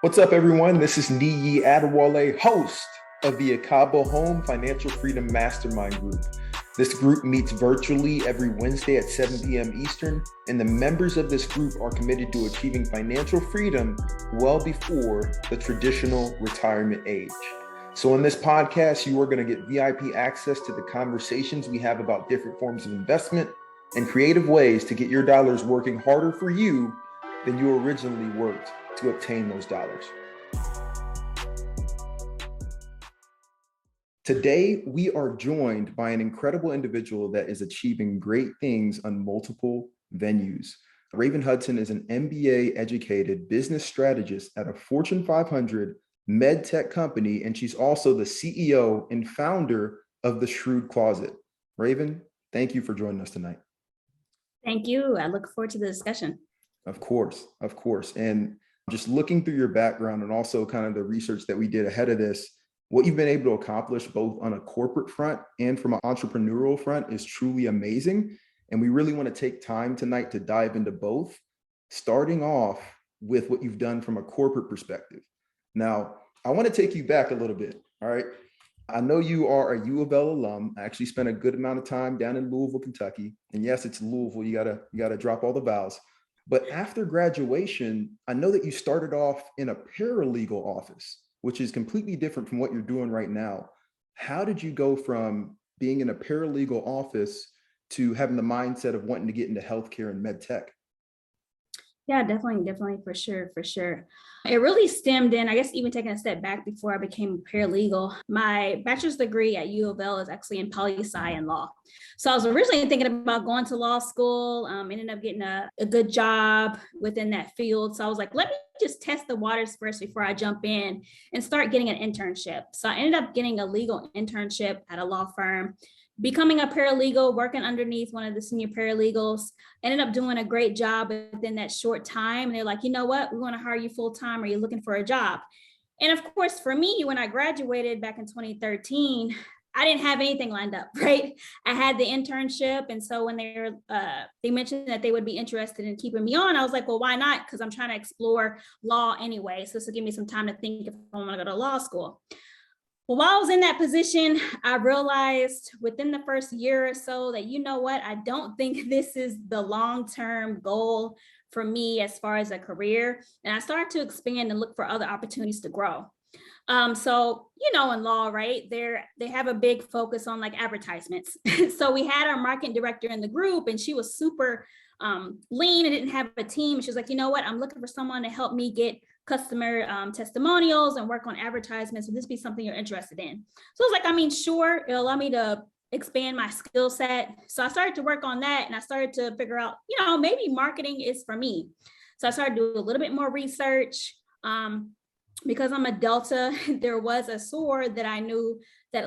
What's up, everyone? This is Niyi Adewale, host of the Ekabo Home Financial Freedom Mastermind Group. This group meets virtually every Wednesday at 7 p.m. Eastern, and the members of this group are committed to achieving financial freedom well before the traditional retirement age. So in this podcast, you are going to get VIP access to the conversations we have about different forms of investment and creative ways to get your dollars working harder for you than you originally worked to obtain those dollars. Today, we are joined by an incredible individual that is achieving great things on multiple venues. Raven Hudson is an MBA-educated business strategist at a Fortune 500 med tech company, and she's also the CEO and founder of the Shrewd Closet. Raven, thank you for joining us tonight. Thank you. I look forward to the discussion. Of course. And just looking through your background and also kind of the research that we did ahead of this, what you've been able to accomplish both on a corporate front and from an entrepreneurial front is truly amazing. And we really want to take time tonight to dive into both, starting off with what you've done from a corporate perspective. Now, I want to take you back a little bit. All right. I know you are a U of L alum. I actually spent a good amount of time down in Louisville, Kentucky. And yes, it's Louisville. You gotta drop all the vowels. But after graduation, I know that you started off in a paralegal office, which is completely different from what you're doing right now. How did you go from being in a paralegal office to having the mindset of wanting to get into healthcare and med tech? Yeah, definitely, for sure. It really stemmed in, I guess, even taking a step back before I became a paralegal. My bachelor's degree at U of L is actually in poli-sci and law. So I was originally thinking about going to law school, ended up getting a good job within that field. So I was like, let me just test the waters first before I jump in and start getting an internship. So I ended up getting a legal internship at a law firm, becoming a paralegal, working underneath one of the senior paralegals, ended up doing a great job within that short time. And they're like, you know what, we want to hire you full time. Are you looking for a job? And of course, for me, when I graduated back in 2013, I didn't have anything lined up, right? I had the internship. And so when they mentioned that they would be interested in keeping me on, I was like, well, why not? Because I'm trying to explore law anyway. So this will give me some time to think if I want to go to law school. Well, while I was in that position, I realized within the first year or so that, you know what, I don't think this is the long-term goal for me as far as a career. And I started to expand and look for other opportunities to grow. So, in law, right, they have a big focus on like advertisements. So we had our marketing director in the group and she was super lean and didn't have a team. She was like, you know what, I'm looking for someone to help me get customer testimonials and work on advertisements. Would this be something you're interested in? So I was like, sure, it'll allow me to expand my skill set. So I started to work on that and I started to figure out, maybe marketing is for me. So I started to do a little bit more research. Because I'm a Delta, there was a SOAR that I knew that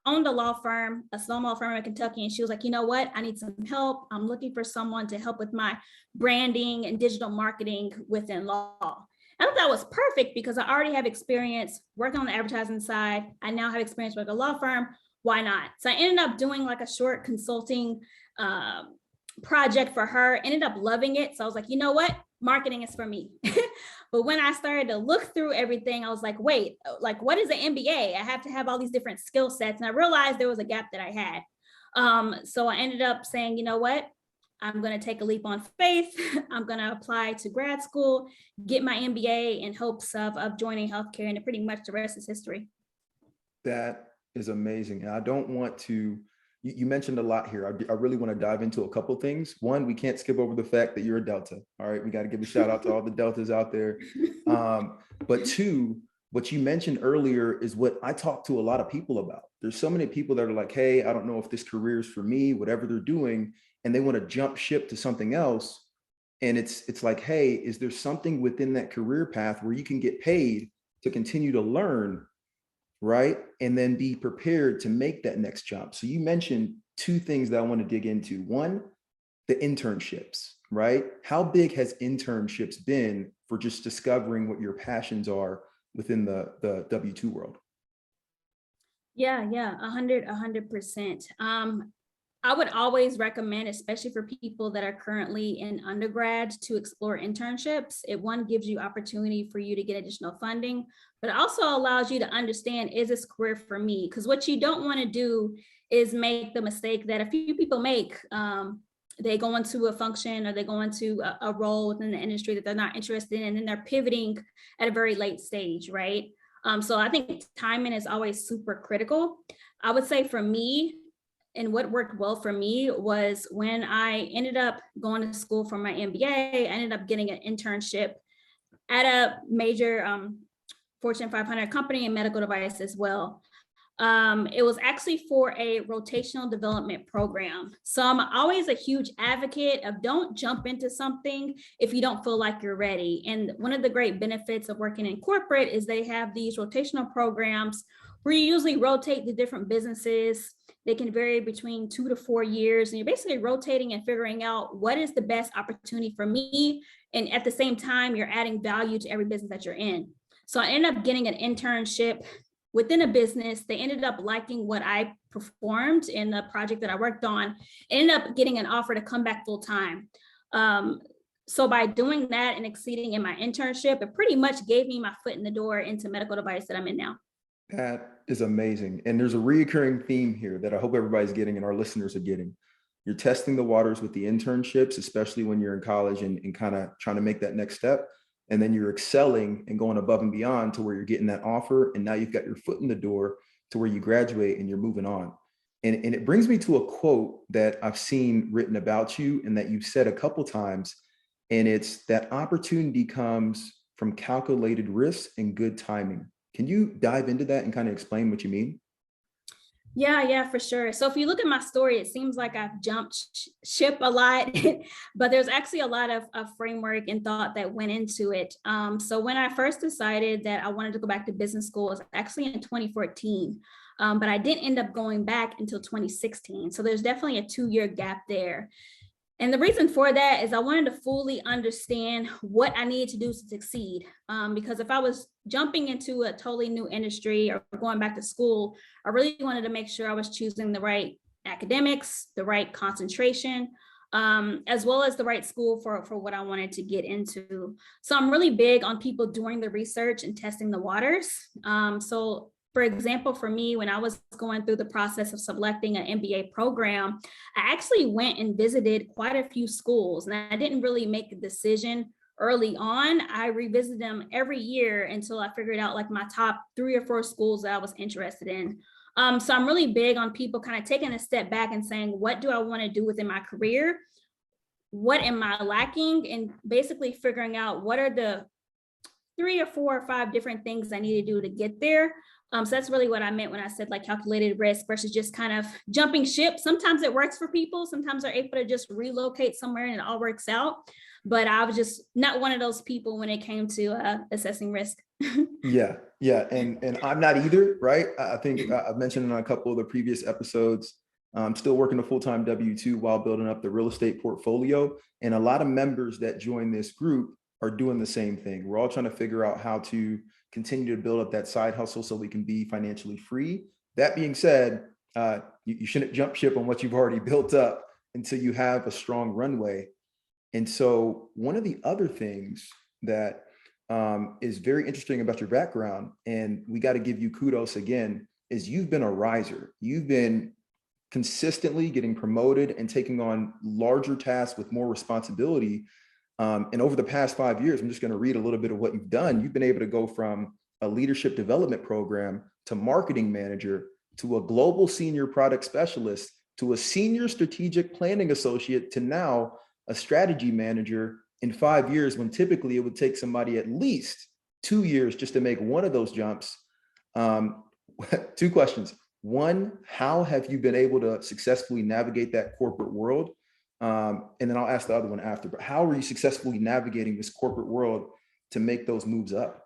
owned a law firm, a small law firm in Kentucky. And she was like, you know what, I need some help. I'm looking for someone to help with my branding and digital marketing within law. I thought that was perfect because I already have experience working on the advertising side. I now have experience with a law firm. Why not? So I ended up doing like a short consulting project for her, ended up loving it. So I was like, you know what? Marketing is for me. But when I started to look through everything, I was like, wait, like what is an MBA? I have to have all these different skill sets. And I realized there was a gap that I had. So I ended up saying, you know what? I'm going to take a leap on faith. I'm going to apply to grad school, get my MBA in hopes of joining healthcare, and pretty much the rest is history. That is amazing. And I don't want to, you mentioned a lot here. I really want to dive into a couple of things. One, we can't skip over the fact that you're a Delta. All right. We got to give a shout out to all the Deltas out there. But two, what you mentioned earlier is what I talk to a lot of people about. There's so many people that are like, hey, I don't know if this career is for me, whatever they're doing, and they want to jump ship to something else. And it's like, hey, is there something within that career path where you can get paid to continue to learn, right? And then be prepared to make that next jump. So you mentioned two things that I want to dig into. One, the internships, right? How big has internships been for just discovering what your passions are within the W-2 world? Yeah, 100%. I would always recommend, especially for people that are currently in undergrad, to explore internships. It one gives you opportunity for you to get additional funding, but it also allows you to understand, is this career for me? Because what you don't want to do is make the mistake that a few people make. They go into a function or they go into a role within the industry that they're not interested in, and then they're pivoting at a very late stage, right? So I think timing is always super critical. I would say for me, and what worked well for me was when I ended up going to school for my MBA, I ended up getting an internship at a major Fortune 500 company in medical device as well. It was actually for a rotational development program. So I'm always a huge advocate of don't jump into something if you don't feel like you're ready. And one of the great benefits of working in corporate is they have these rotational programs where you usually rotate the different businesses. They can vary between 2 to 4 years, and you're basically rotating and figuring out what is the best opportunity for me. And at the same time, you're adding value to every business that you're in. So I ended up getting an internship within a business. They ended up liking what I performed in the project that I worked on, ended up getting an offer to come back full time. So by doing that and exceeding in my internship, it pretty much gave me my foot in the door into medical device that I'm in now. That is amazing. And there's a reoccurring theme here that I hope everybody's getting and our listeners are getting. You're testing the waters with the internships, especially when you're in college and kind of trying to make that next step. And then you're excelling and going above and beyond to where you're getting that offer. And now you've got your foot in the door to where you graduate and you're moving on. And it brings me to a quote that I've seen written about you and that you've said a couple times. And it's that opportunity comes from calculated risk and good timing. Can you dive into that and kind of explain what you mean? Yeah, for sure. So if you look at my story, it seems like I've jumped ship a lot, but there's actually a lot of framework and thought that went into it. So when I first decided that I wanted to go back to business school, it was actually in 2014, but I didn't end up going back until 2016. So there's definitely a 2-year gap there. And the reason for that is I wanted to fully understand what I needed to do to succeed. Because if I was jumping into a totally new industry or going back to school, I really wanted to make sure I was choosing the right academics, the right concentration, as well as the right school for what I wanted to get into. So I'm really big on people doing the research and testing the waters. So for example, for me, when I was going through the process of selecting an MBA program, I actually went and visited quite a few schools, and I didn't really make a decision early on. I revisited them every year until I figured out like my top 3 or 4 schools that I was interested in. So I'm really big on people kind of taking a step back and saying, what do I want to do within my career? What am I lacking? And basically figuring out what are the 3 or 4 or 5 different things I need to do to get there. So that's really what I meant when I said like calculated risk versus just kind of jumping ship. Sometimes it works for people. Sometimes they're able to just relocate somewhere and it all works out. But I was just not one of those people when it came to assessing risk. Yeah. And I'm not either, right? I think I've mentioned in a couple of the previous episodes, I'm still working a full-time W-2 while building up the real estate portfolio. And a lot of members that join this group are doing the same thing. We're all trying to figure out how to continue to build up that side hustle so we can be financially free. That being said, you shouldn't jump ship on what you've already built up until you have a strong runway. And so one of the other things that is very interesting about your background, and we got to give you kudos again, is you've been a riser. You've been consistently getting promoted and taking on larger tasks with more responsibility. And over the past 5 years, I'm just going to read a little bit of what you've done. You've been able to go from a leadership development program to marketing manager to a global senior product specialist to a senior strategic planning associate to now a strategy manager in 5 years, when typically it would take somebody at least 2 years just to make one of those jumps. 2 questions. One, how have you been able to successfully navigate that corporate world? And then I'll ask the other one after, but how are you successfully navigating this corporate world to make those moves up?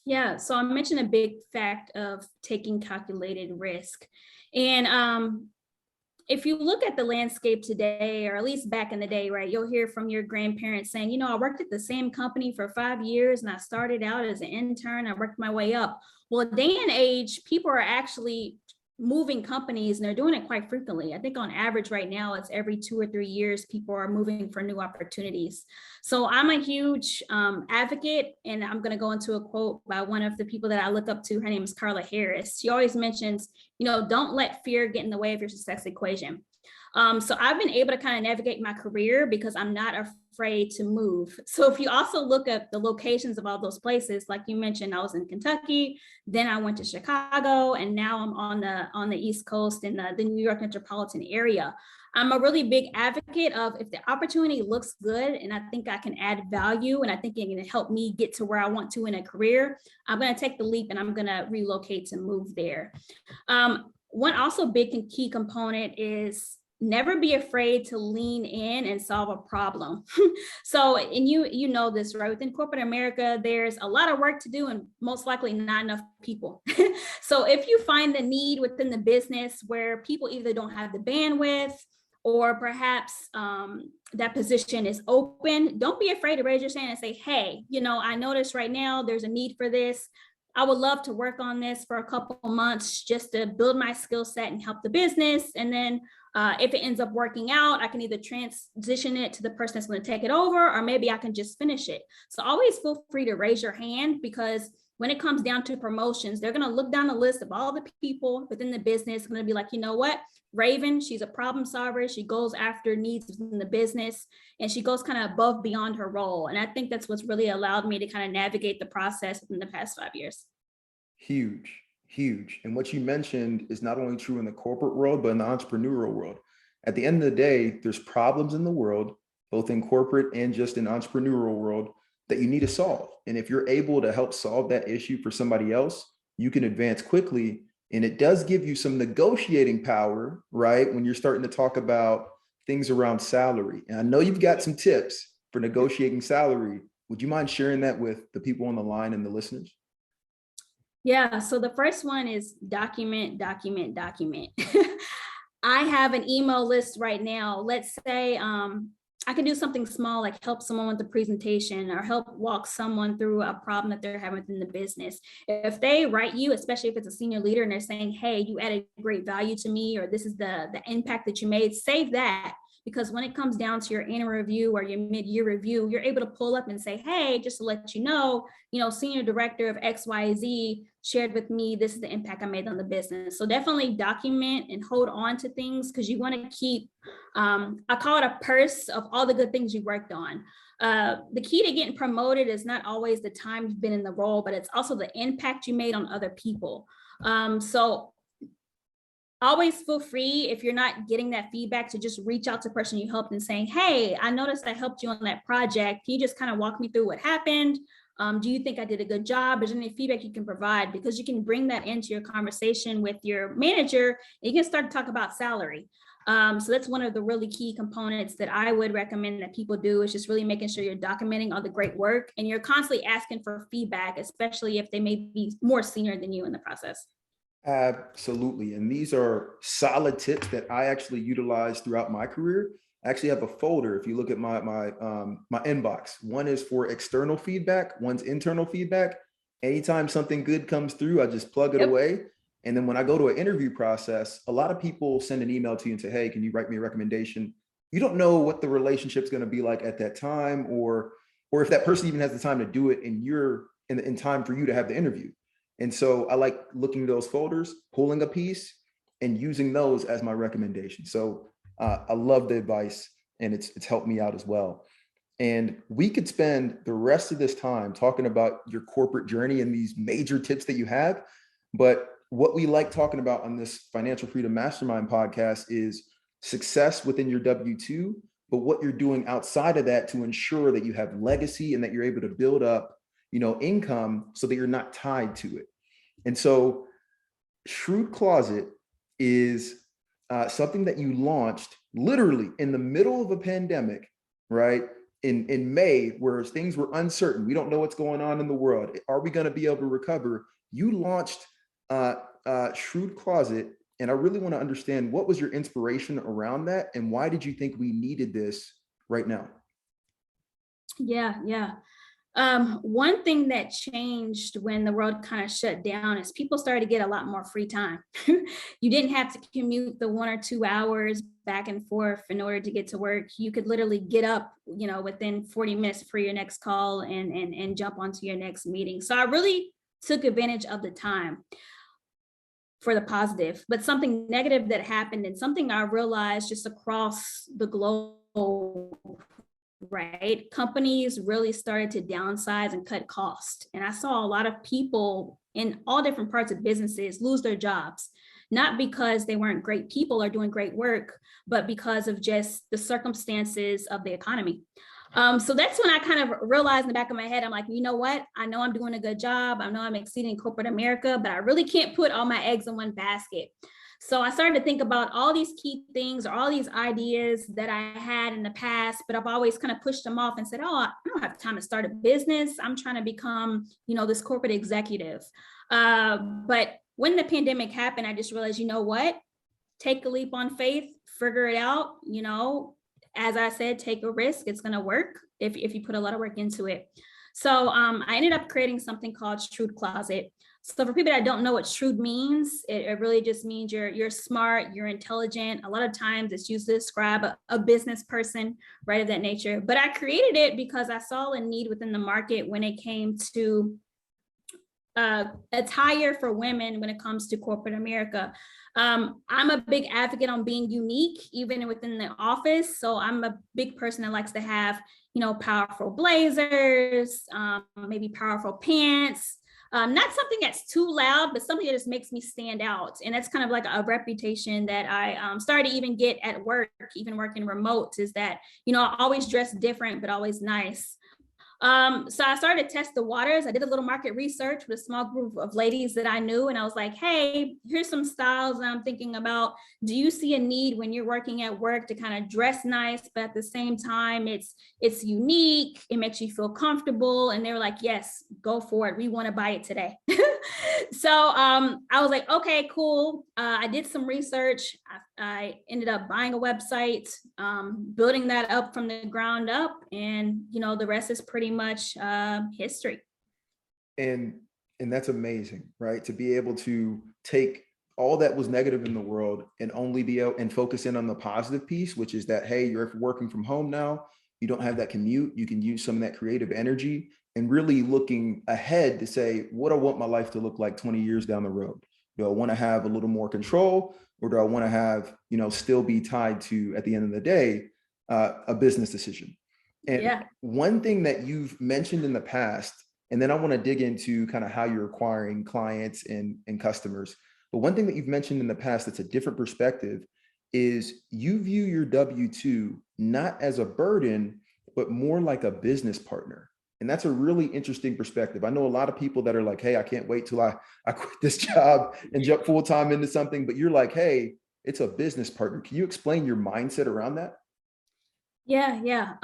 Yeah, so I mentioned a big fact of taking calculated risk. And if you look at the landscape today, or at least back in the day, right, you'll hear from your grandparents saying, you know, I worked at the same company for 5 years and I started out as an intern, I worked my way up. Well, day and age, people are actually moving companies, and they're doing it quite frequently. I think on average right now, it's every 2 or 3 years, people are moving for new opportunities. So I'm a huge advocate, and I'm going to go into a quote by one of the people that I look up to. Her name is Carla Harris. She always mentions, don't let fear get in the way of your success equation. So I've been able to kind of navigate my career because I'm not afraid to move. So if you also look at the locations of all those places, like you mentioned, I was in Kentucky, then I went to Chicago, and now I'm on the East Coast in the New York metropolitan area. I'm a really big advocate of, if the opportunity looks good and I think I can add value and I think it can help me get to where I want to in a career, I'm going to take the leap and I'm going to relocate to move there. One also big and key component is never be afraid to lean in and solve a problem. So, and you know this, right? Within corporate America, there's a lot of work to do and most likely not enough people. So if you find the need within the business where people either don't have the bandwidth or perhaps that position is open, don't be afraid to raise your hand and say, hey, I notice right now there's a need for this. I would love to work on this for a couple of months just to build my skill set and help the business. And then if it ends up working out, I can either transition it to the person that's going to take it over, or maybe I can just finish it. So always feel free to raise your hand, because when it comes down to promotions, they're going to look down the list of all the people within the business, going to be like, you know what, Raven, she's a problem solver. She goes after needs within the business, and she goes kind of above beyond her role. And I think that's what's really allowed me to kind of navigate the process within the past 5 years. Huge, huge. And what you mentioned is not only true in the corporate world, but in the entrepreneurial world. At the end of the day, there's problems in the world, both in corporate and just in entrepreneurial world, that you need to solve. And if you're able to help solve that issue for somebody else, you can advance quickly. And it does give you some negotiating power, right? When you're starting to talk about things around salary. And I know you've got some tips for negotiating salary. Would you mind sharing that with the people on the line and the listeners? Yeah, so the first one is document. I have an email list right now. Let's say I can do something small, like help someone with the presentation or help walk someone through a problem that they're having within the business. If they write you, especially if it's a senior leader and they're saying, hey, you added great value to me, or this is the impact that you made, save that. Because when it comes down to your annual review or your mid-year review, you're able to pull up and say, hey, just to let you know, senior director of XYZ shared with me, this is the impact I made on the business. So definitely document and hold on to things, because you want to keep, I call it a purse of all the good things you worked on. The key to getting promoted is not always the time you've been in the role, but it's also the impact you made on other people. So always feel free, if you're not getting that feedback, to just reach out to the person you helped and saying, hey, I noticed I helped you on that project. Can you just kind of walk me through what happened? Do you think I did a good job? Is there any feedback you can provide? Because you can bring that into your conversation with your manager, and you can start to talk about salary. So that's one of the really key components that I would recommend that people do, is just really making sure you're documenting all the great work and you're constantly asking for feedback, especially if they may be more senior than you in the process. Absolutely. And these are solid tips that I actually utilize throughout my career. I actually have a folder. If you look at my inbox, one is for external feedback, one's internal feedback. Anytime something good comes through, I just plug it away. And then when I go to an interview process, a lot of people send an email to you and say, hey, can you write me a recommendation? You don't know what the relationship's going to be like at that time, or if that person even has the time to do it, and you're in time for you to have the interview. And so I like looking at those folders, pulling a piece, and using those as my recommendation. So I love the advice, and it's helped me out as well. And we could spend the rest of this time talking about your corporate journey and these major tips that you have. But what we like talking about on this Financial Freedom Mastermind podcast is success within your W-2, but what you're doing outside of that to ensure that you have legacy and that you're able to build up income so that you're not tied to it. And so Shrewd Closet is something that you launched literally in the middle of a pandemic, right? In May, where things were uncertain. We don't know what's going on in the world. Are we going to be able to recover? You launched Shrewd Closet. And I really want to understand, what was your inspiration around that? And why did you think we needed this right now? Yeah. One thing that changed when the world kind of shut down is people started to get a lot more free time. You didn't have to commute the 1 or 2 hours back and forth in order to get to work. You could literally get up, within 40 minutes for your next call and jump onto your next meeting. So I really took advantage of the time for the positive. But something negative that happened, and something I realized just across the globe, right? Companies really started to downsize and cut costs. And I saw a lot of people in all different parts of businesses lose their jobs, not because they weren't great people or doing great work, but because of just the circumstances of the economy. So that's when I kind of realized in the back of my head, I'm like, you know what? I know I'm doing a good job. I know I'm exceeding corporate America, but I really can't put all my eggs in one basket. So I started to think about all these key things or all these ideas that I had in the past, but I've always kind of pushed them off and said, oh, I don't have time to start a business. I'm trying to become, this corporate executive. But when the pandemic happened, I just realized, you know what? Take a leap on faith, figure it out, as I said, take a risk. It's going to work if you put a lot of work into it. So I ended up creating something called Shrewd Closet. So for people that don't know what shrewd means, it really just means you're smart, you're intelligent. A lot of times it's used to describe a business person, right, of that nature. But I created it because I saw a need within the market when it came to attire for women when it comes to corporate America. I'm a big advocate on being unique, even within the office. So I'm a big person that likes to have, powerful blazers, maybe powerful pants. Not something that's too loud, but something that just makes me stand out. And that's kind of like a reputation that I started to even get at work, even working remote, is that, I always dress different, but always nice. So I started to test the waters. I did a little market research with a small group of ladies that I knew. And I was like, hey, here's some styles that I'm thinking about. Do you see a need when you're working at work to kind of dress nice, but at the same time, it's unique, it makes you feel comfortable? And they were like, yes, go for it. We want to buy it today. So I was like, okay, cool. I did some research. I ended up buying a website, building that up from the ground up. And, the rest is pretty much history. And that's amazing, right? To be able to take all that was negative in the world and only be able and focus in on the positive piece, which is that, hey, you're working from home now. You don't have that commute. You can use some of that creative energy and really looking ahead to say, what do I want my life to look like 20 years down the road? Do I want to have a little more control, or do I want to have, still be tied to, at the end of the day, a business decision? And one thing that you've mentioned in the past, and then I want to dig into kind of how you're acquiring clients and customers. But one thing that you've mentioned in the past that's a different perspective is you view your W-2 not as a burden, but more like a business partner. And that's a really interesting perspective. I know a lot of people that are like, hey, I can't wait till I quit this job and jump full-time into something. But you're like, hey, it's a business partner. Can you explain your mindset around that? Yeah.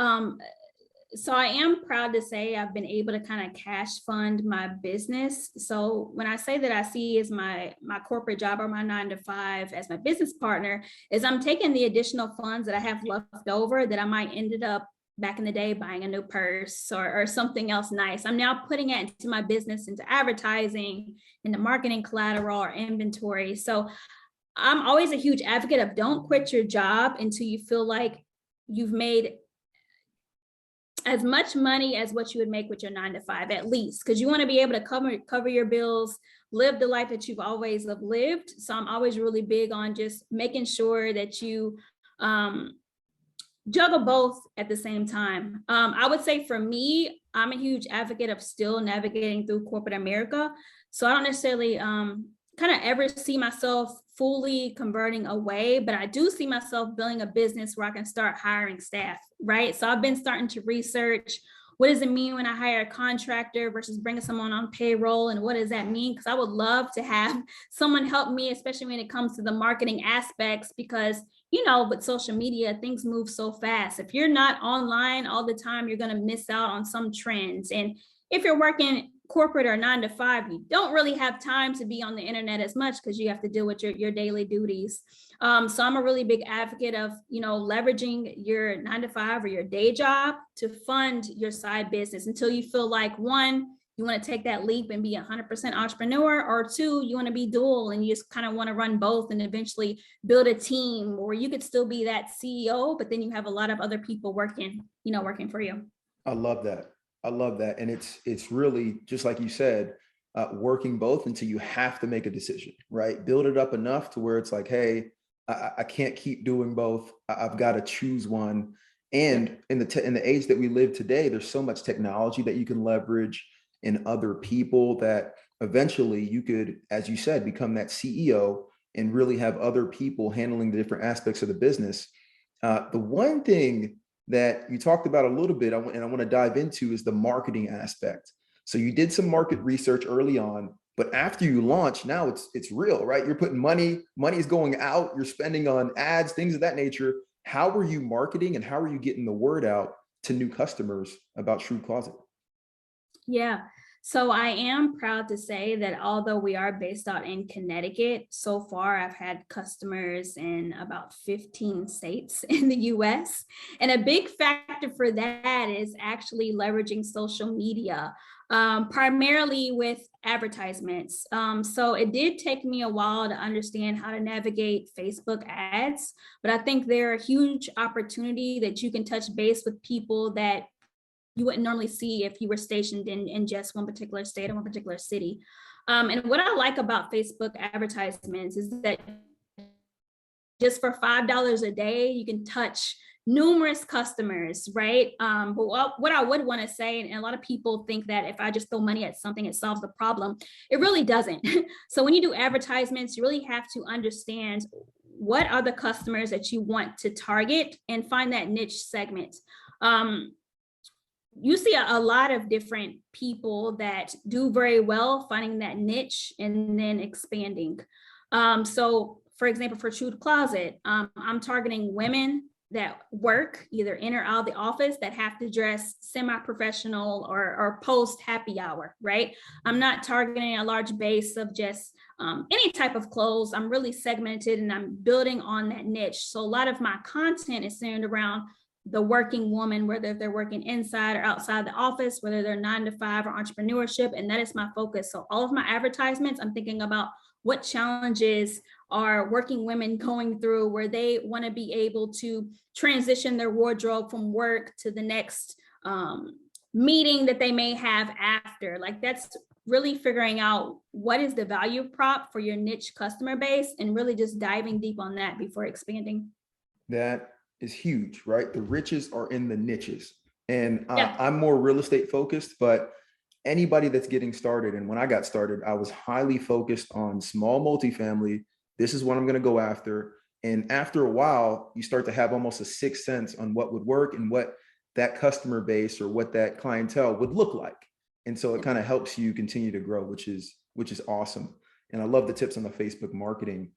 So I am proud to say I've been able to kind of cash fund my business. So when I say that I see as my corporate job or my 9-to-5 as my business partner, is I'm taking the additional funds that I have left over that I might ended up back in the day buying a new purse or something else nice. I'm now putting it into my business, into advertising, into marketing collateral or inventory. So I'm always a huge advocate of don't quit your job until you feel like you've made as much money as what you would make with your 9-to-5, at least, because you want to be able to cover your bills, live the life that you've always lived. So I'm always really big on just making sure that you juggle both at the same time. I would say for me, I'm a huge advocate of still navigating through corporate America. So I don't necessarily kind of ever see myself fully converting away, but I do see myself building a business where I can start hiring staff, right? So I've been starting to research, what does it mean when I hire a contractor versus bringing someone on payroll? And what does that mean? Because I would love to have someone help me, especially when it comes to the marketing aspects, because, with social media, things move so fast. If you're not online all the time, you're going to miss out on some trends. And if you're working corporate or 9 to 5, you don't really have time to be on the internet as much because you have to deal with your daily duties. So I'm a really big advocate of, leveraging your 9 to 5 or your day job to fund your side business until you feel like, one, you want to take that leap and be 100% entrepreneur, or two, you want to be dual and you just kind of want to run both and eventually build a team where you could still be that CEO, but then you have a lot of other people working for you. I love that. I love that. And it's really, just like you said, working both until you have to make a decision, right? Build it up enough to where it's like, hey, I can't keep doing both. I've got to choose one. And in the age that we live today, there's so much technology that you can leverage in other people that eventually you could, as you said, become that CEO and really have other people handling the different aspects of the business. The one thing that you talked about a little bit, and I want to dive into, is the marketing aspect. So you did some market research early on, but after you launch, now it's real, right? You're putting money is going out, you're spending on ads, things of that nature. How were you marketing and how are you getting the word out to new customers about Shrewd Closet? Yeah. So I am proud to say that although we are based out in Connecticut, so far I've had customers in about 15 states in the US. And a big factor for that is actually leveraging social media, primarily with advertisements. So it did take me a while to understand how to navigate Facebook ads, but I think they're a huge opportunity that you can touch base with people that you wouldn't normally see if you were stationed in just one particular state or one particular city. And what I like about Facebook advertisements is that just for $5 a day, you can touch numerous customers, right? But what I would want to say, and a lot of people think that if I just throw money at something, it solves the problem. It really doesn't. So when you do advertisements, you really have to understand what are the customers that you want to target and find that niche segment. You see a lot of different people that do very well finding that niche and then expanding. So for example, for Shrewd Closet, I'm targeting women that work either in or out of the office that have to dress semi-professional or post happy hour, right? I'm not targeting a large base of just any type of clothes. I'm really segmented and I'm building on that niche. So a lot of my content is centered around the working woman, whether they're working inside or outside the office, whether they're 9 to 5 or entrepreneurship. And that is my focus. So all of my advertisements, I'm thinking about what challenges are working women going through where they want to be able to transition their wardrobe from work to the next meeting that they may have after. Like that's really figuring out what is the value prop for your niche customer base and really just diving deep on that before expanding. That is huge, right? The riches are in the niches. And I'm more real estate focused, but anybody that's getting started, and when I got started, I was highly focused on small multifamily. This is what I'm going to go after. And after a while, you start to have almost a sixth sense on what would work and what that customer base or what that clientele would look like. And so it kind of helps you continue to grow, which is awesome. And I love the tips on the Facebook marketing.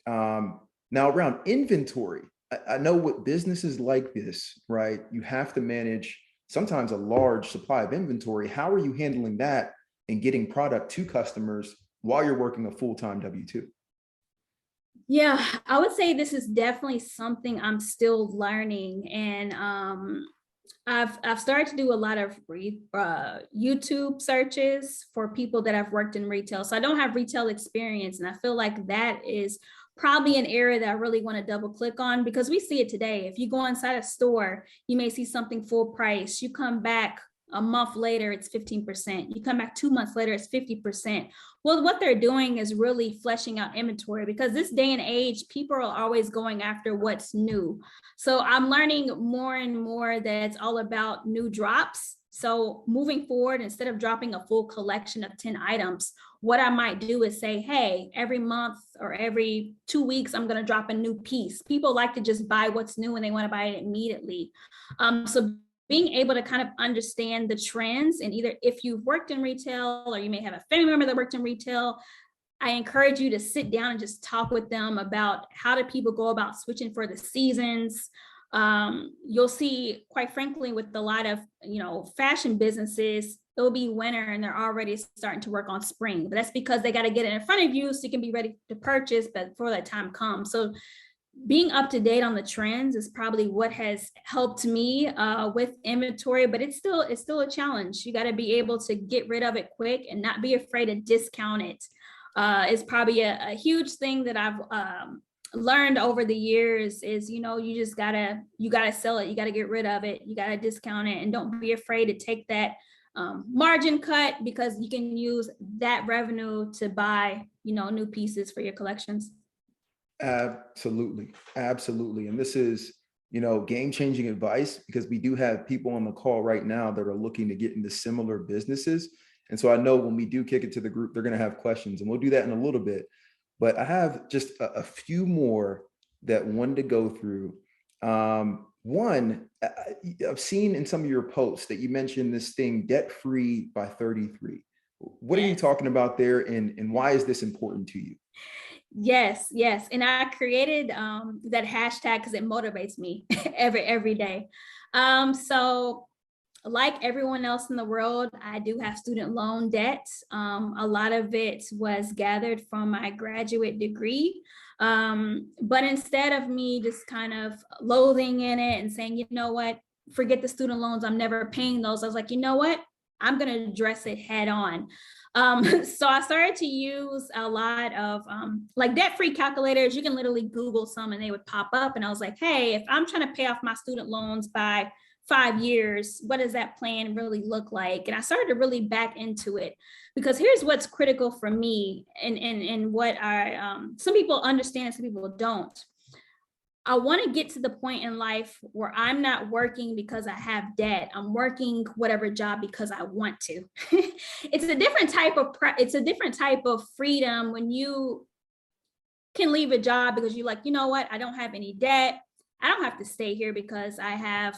Now around inventory, I know what businesses like this, right? You have to manage sometimes a large supply of inventory. How are you handling that and getting product to customers while you're working a full-time W-2? Yeah, I would say this is definitely something I'm still learning. And I've started to do a lot of YouTube searches for people that have worked in retail. So I don't have retail experience. And I feel like that is probably an area that I really want to double click on because we see it today. If you go inside a store, you may see something full price. You come back a month later, it's 15%. You come back 2 months later, it's 50%. Well, what they're doing is really fleshing out inventory because this day and age, people are always going after what's new. So I'm learning more and more that it's all about new drops. So moving forward, instead of dropping a full collection of 10 items, what I might do is say, hey, every month or every 2 weeks, I'm going to drop a new piece. People like to just buy what's new and they want to buy it immediately. So being able to kind of understand the trends, and either if you've worked in retail or you may have a family member that worked in retail, I encourage you to sit down and just talk with them about how do people go about switching for the seasons. You'll see, quite frankly, with a lot of, fashion businesses, it'll be winter and they're already starting to work on spring. But that's because they got to get it in front of you so you can be ready to purchase before that time comes. So being up to date on the trends is probably what has helped me with inventory, but it's still a challenge. You got to be able to get rid of it quick and not be afraid to discount it. Is probably a huge thing that I've learned over the years is, you gotta sell it. You got to get rid of it. You got to discount it, and don't be afraid to take that margin cut, because you can use that revenue to buy, new pieces for your collections. Absolutely. Absolutely. And this is, game-changing advice, because we do have people on the call right now that are looking to get into similar businesses. And so I know when we do kick it to the group, they're going to have questions, and we'll do that in a little bit. But I have just a few more that wanted to go through. One, I've seen in some of your posts that you mentioned this thing, debt-free by 33. What are you talking about there, and why is this important to you? Yes. And I created that hashtag because it motivates me every day. So like everyone else in the world, I do have student loan debt. A lot of it was gathered from my graduate degree. But instead of me just kind of loathing in it and saying, you know what, forget the student loans, I'm never paying those, I was like, you know what, I'm going to address it head on. So I started to use a lot of like debt-free calculators. You can literally Google some and they would pop up. And I was like, hey, if I'm trying to pay off my student loans by 5 years, what does that plan really look like? And I started to really back into it, because here's what's critical for me, and what some people understand, some people don't. I want to get to the point in life where I'm not working because I have debt. I'm working whatever job because I want to. It's a different type of freedom when you can leave a job because you're like, you know what, I don't have any debt. I don't have to stay here because I have,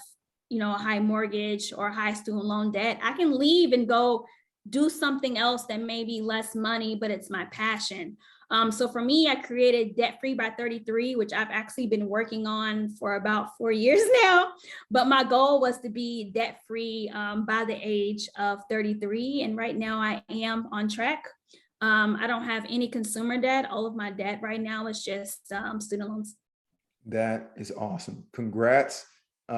a high mortgage or high student loan debt. I can leave and go do something else that may be less money, but it's my passion. So for me, I created Debt Free by 33, which I've actually been working on for about 4 years now. But my goal was to be debt free by the age of 33. And right now I am on track. I don't have any consumer debt. All of my debt right now is just student loans. That is awesome. Congrats.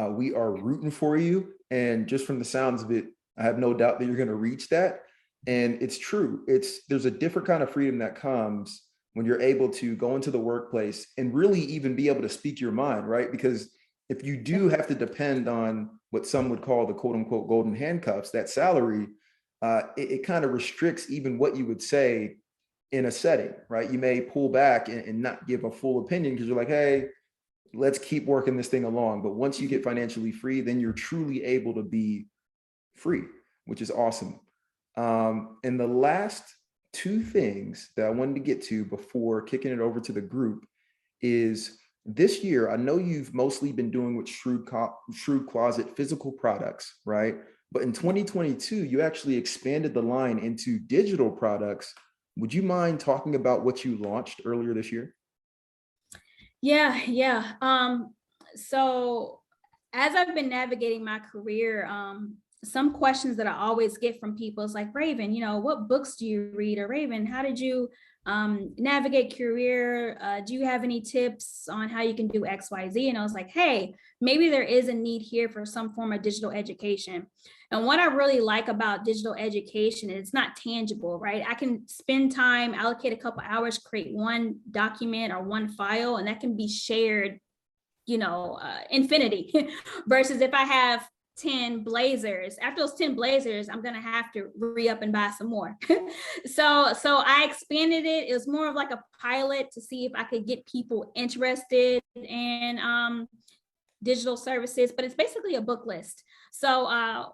We are rooting for you. And just from the sounds of it, I have no doubt that you're going to reach that. And it's true. There's a different kind of freedom that comes when you're able to go into the workplace and really even be able to speak your mind, right? Because if you do have to depend on what some would call the quote unquote golden handcuffs, that salary, it kind of restricts even what you would say in a setting, right? You may pull back and not give a full opinion because you're like, hey, let's keep working this thing along. But once you get financially free, then you're truly able to be free, which is awesome. And the last two things that I wanted to get to before kicking it over to the group is this year, I know you've mostly been doing with Shrewd Closet physical products, right? But in 2022, you actually expanded the line into digital products. Would you mind talking about what you launched earlier this year? Yeah. So as I've been navigating my career, some questions that I always get from people is like, Raven, what books do you read? Or Raven, how did you navigate career? Do you have any tips on how you can do X, Y, Z? And I was like, hey, maybe there is a need here for some form of digital education. And what I really like about digital education is it's not tangible, right? I can spend time, allocate a couple hours, create one document or one file, and that can be shared, infinity. Versus if I have 10 blazers, after those 10 blazers, I'm going to have to re-up and buy some more. So I expanded it. It was more of like a pilot to see if I could get people interested in digital services, but it's basically a book list. So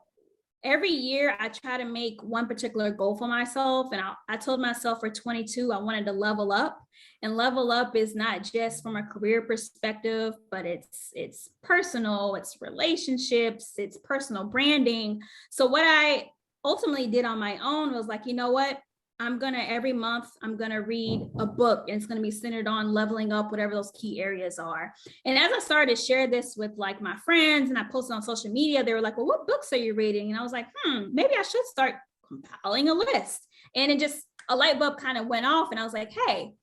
every year I try to make one particular goal for myself. And I told myself for 22, I wanted to level up. And level up is not just from a career perspective, but it's personal, it's relationships, it's personal branding. So what I ultimately did on my own was like, you know what? every month, I'm gonna read a book, and it's gonna be centered on leveling up, whatever those key areas are. And as I started to share this with like my friends and I posted on social media, they were like, well, what books are you reading? And I was like, maybe I should start compiling a list. And it just, a light bulb kind of went off, and I was like, hey,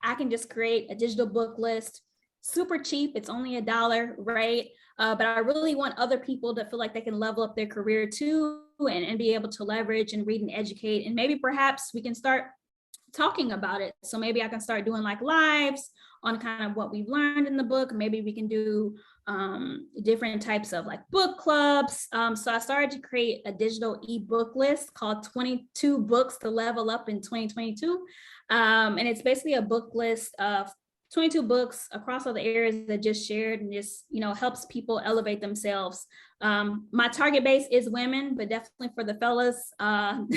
I can just create a digital book list, super cheap. It's only $1, right? But I really want other people to feel like they can level up their career too, and be able to leverage and read and educate. And maybe perhaps we can start talking about it. So maybe I can start doing like lives on kind of what we've learned in the book. Maybe we can do different types of like book clubs. So I started to create a digital ebook list called 22 Books to Level Up in 2022. And it's basically a book list of 22 books across all the areas that just shared, and just, helps people elevate themselves. My target base is women, but definitely for the fellas, I'll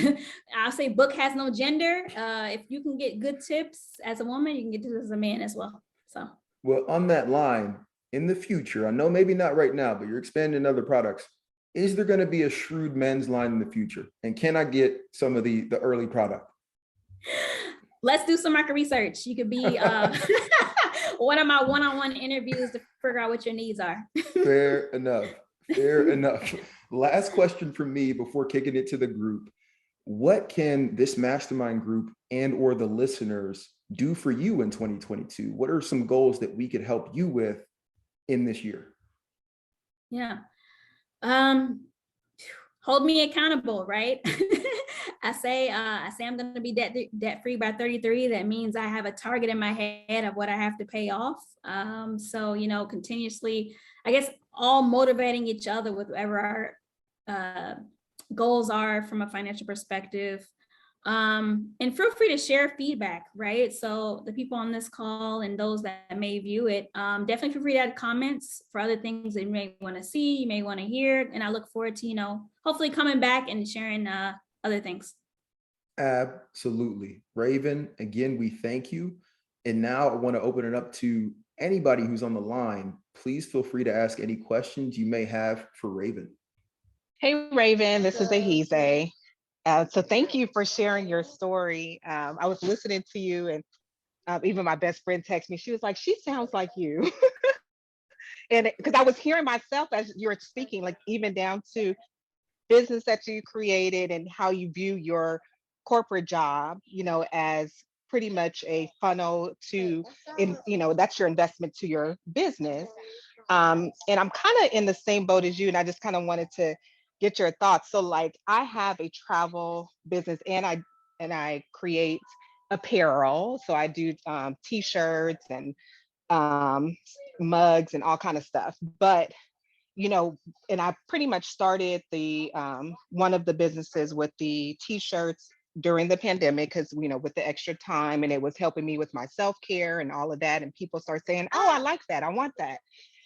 say book has no gender. If you can get good tips as a woman, you can get tips as a man as well. So, Well, on that line, in the future, I know maybe not right now, but you're expanding other products. Is there going to be a Shrewd men's line in the future? And can I get some of the early product? let's do some market research. You could be one of my one-on-one interviews to figure out what your needs are. Fair enough. Fair enough. Last question from me before kicking it to the group. What can this mastermind group and or the listeners do for you in 2022? What are some goals that we could help you with in this year? Yeah. Hold me accountable, right? I say I'm going to be debt free by 33. That means I have a target in my head of what I have to pay off. So, continuously, I guess, all motivating each other with whatever our goals are from a financial perspective. And feel free to share feedback, right? So the people on this call and those that may view it, definitely feel free to add comments for other things that you may want to see, you may want to hear. And I look forward to, hopefully coming back and sharing other things. Absolutely. Raven, again, we thank you. And now I want to open it up to anybody who's on the line. Please feel free to ask any questions you may have for Raven. Hey, Raven, this is Ahize. So thank you for sharing your story. I was listening to you, and even my best friend texted me. She was like, she sounds like you. And because I was hearing myself as you were speaking, like even down to business that you created and how you view your corporate job, as pretty much a funnel to, that's your investment to your business. And I'm kind of in the same boat as you, and I just kind of wanted to get your thoughts. So like I have a travel business, and I create apparel. So I do t-shirts and mugs and all kind of stuff. But and I pretty much started the one of the businesses with the t-shirts during the pandemic, because with the extra time, and it was helping me with my self-care and all of that. And people start saying, oh, I like that, I want that.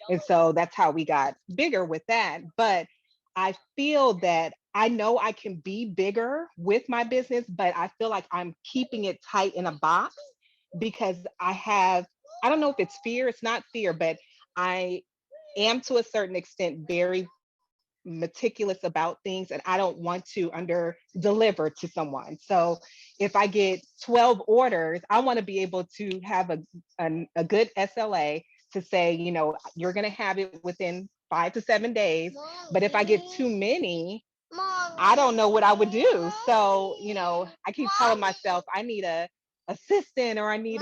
And so that's how we got bigger with that. But I feel that I know I can be bigger with my business, but I feel like I'm keeping it tight in a box because I don't know if it's fear, it's not fear, but I am to a certain extent very meticulous about things, and I don't want to under deliver to someone. So if I get 12 orders, I want to be able to have a good SLA to say, you're going to have it within 5 to 7 days. But if I get too many, I don't know what I would do. So, I keep telling myself I need a assistant, or I need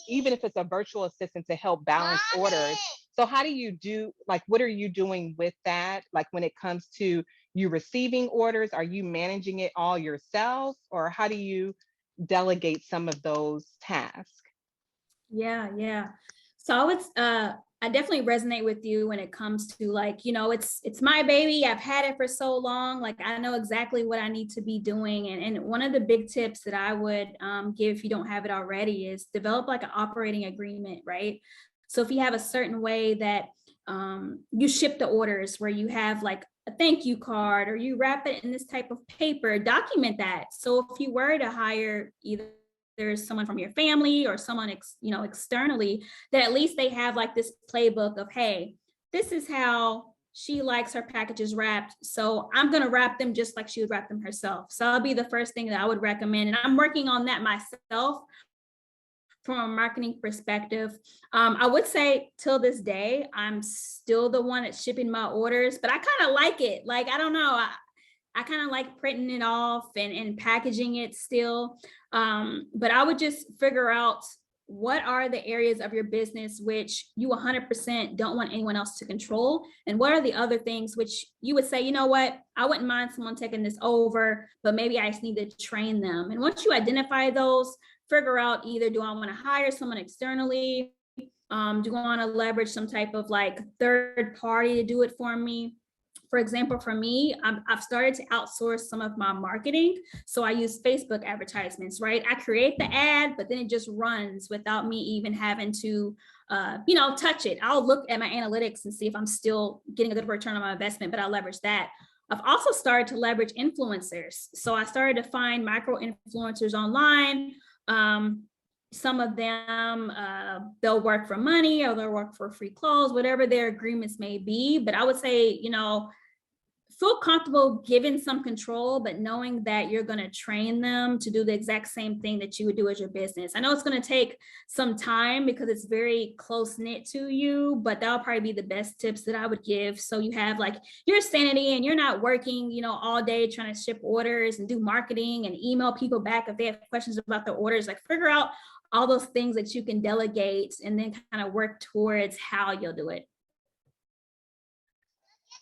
even if it's a virtual assistant to help balance orders. So how do you do, like, what are you doing with that? Like when it comes to you receiving orders, are you managing it all yourself, or how do you delegate some of those tasks? Yeah. So I definitely resonate with you when it comes to like, it's my baby. I've had it for so long. Like I know exactly what I need to be doing. And one of the big tips that I would give if you don't have it already is develop like an operating agreement, right? So if you have a certain way that you ship the orders, where you have like a thank you card, or you wrap it in this type of paper, document that. So if you were to hire either there's someone from your family or someone externally, that at least they have like this playbook of, hey, this is how she likes her packages wrapped. So I'm going to wrap them just like she would wrap them herself. So that'll be the first thing that I would recommend. And I'm working on that myself from a marketing perspective. I would say till this day, I'm still the one that's shipping my orders, but I kind of like it. Like, I don't know. I kind of like printing it off and packaging it still. But I would just figure out what are the areas of your business which you 100% don't want anyone else to control? And what are the other things which you would say, you know what, I wouldn't mind someone taking this over, but maybe I just need to train them. And once you identify those, figure out either do I want to hire someone externally? Do I want to leverage some type of like third party to do it for me? For example, for me, I've started to outsource some of my marketing. So I use Facebook advertisements, right? I create the ad, but then it just runs without me even having to, touch it. I'll look at my analytics and see if I'm still getting a good return on my investment, but I'll leverage that. I've also started to leverage influencers. So I started to find micro influencers online. Some of them, they'll work for money or they'll work for free clothes, whatever their agreements may be. But I would say, feel comfortable giving some control, but knowing that you're going to train them to do the exact same thing that you would do as your business. I know it's going to take some time because it's very close knit to you, but that'll probably be the best tips that I would give. So you have like your sanity and you're not working, all day trying to ship orders and do marketing and email people back if they have questions about the orders. Like, figure out all those things that you can delegate and then kind of work towards how you'll do it.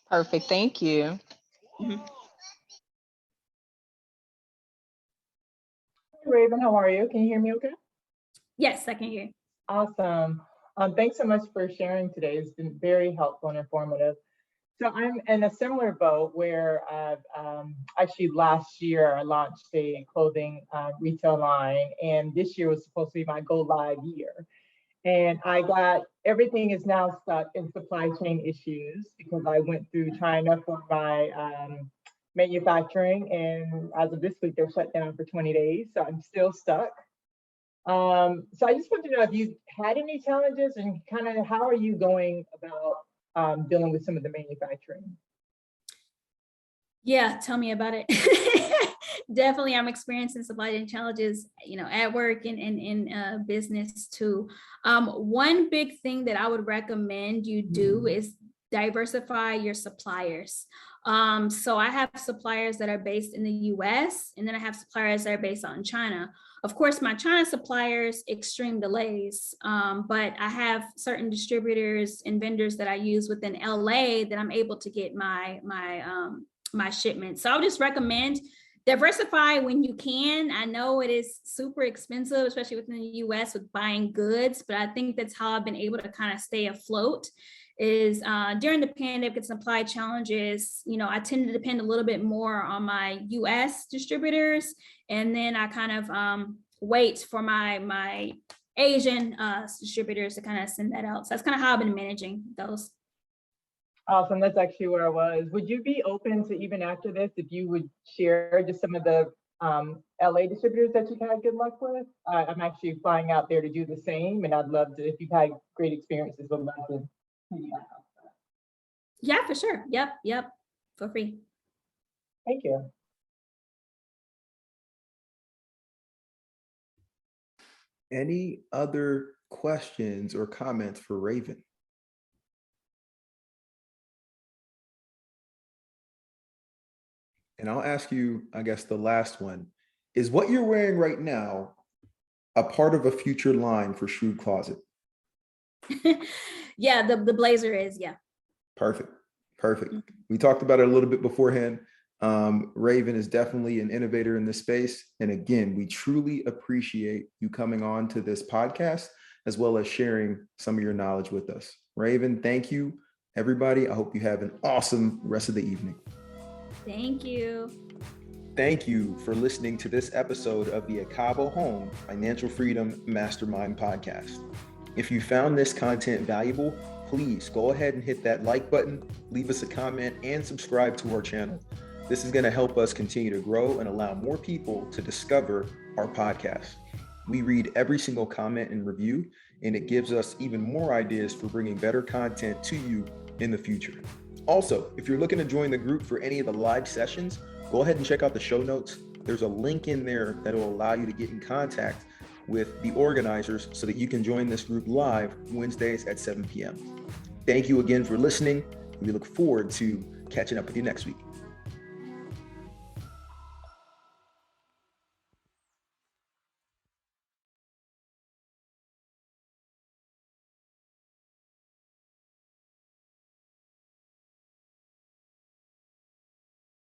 Perfect. Thank you. Mm-hmm. Hey, Raven, how are you? Can you hear me okay? Yes, I can hear. Awesome. Thanks so much for sharing today. It's been very helpful and informative. So I'm in a similar boat where actually last year I launched a clothing retail line, and this year was supposed to be my go live year. And everything is now stuck in supply chain issues because I went through China for my manufacturing, and as of this week, they're shut down for 20 days. So I'm still stuck. So I just want to know if you had any challenges and kind of how are you going about dealing with some of the manufacturing? Yeah, tell me about it. Definitely, I'm experiencing supply chain challenges, at work and in business too. One big thing that I would recommend you do is diversify your suppliers. So I have suppliers that are based in the US, and then I have suppliers that are based out in China. Of course, my China suppliers, extreme delays, but I have certain distributors and vendors that I use within LA that I'm able to get my shipments. So I would just recommend diversify when you can. I know it is super expensive, especially within the US with buying goods, but I think that's how I've been able to kind of stay afloat is during the pandemic and supply challenges, I tend to depend a little bit more on my US distributors. And then I kind of wait for my Asian distributors to kind of send that out. So that's kind of how I've been managing those. Awesome. That's actually where I was. Would you be open to, even after this, if you would share just some of the LA distributors that you've had good luck with? I'm actually flying out there to do the same, and I'd love to, if you've had great experiences, would love to. Yeah, for sure. Yep. For free. Thank you. Any other questions or comments for Raven? And I'll ask you, I guess, the last one. Is what you're wearing right now a part of a future line for Shrewd Closet? Yeah, the blazer is, yeah. Perfect. We talked about it a little bit beforehand. Raven is definitely an innovator in this space. And again, we truly appreciate you coming on to this podcast, as well as sharing some of your knowledge with us. Raven, thank you. Everybody, I hope you have an awesome rest of the evening. Thank you. Thank you for listening to this episode of the Ekabo Home Financial Freedom Mastermind podcast. If you found this content valuable, please go ahead and hit that like button, leave us a comment, and subscribe to our channel. This is going to help us continue to grow and allow more people to discover our podcast. We read every single comment and review, and it gives us even more ideas for bringing better content to you in the future. Also, if you're looking to join the group for any of the live sessions, go ahead and check out the show notes. There's a link in there that will allow you to get in contact with the organizers so that you can join this group live Wednesdays at 7 p.m. Thank you again for listening. We look forward to catching up with you next week.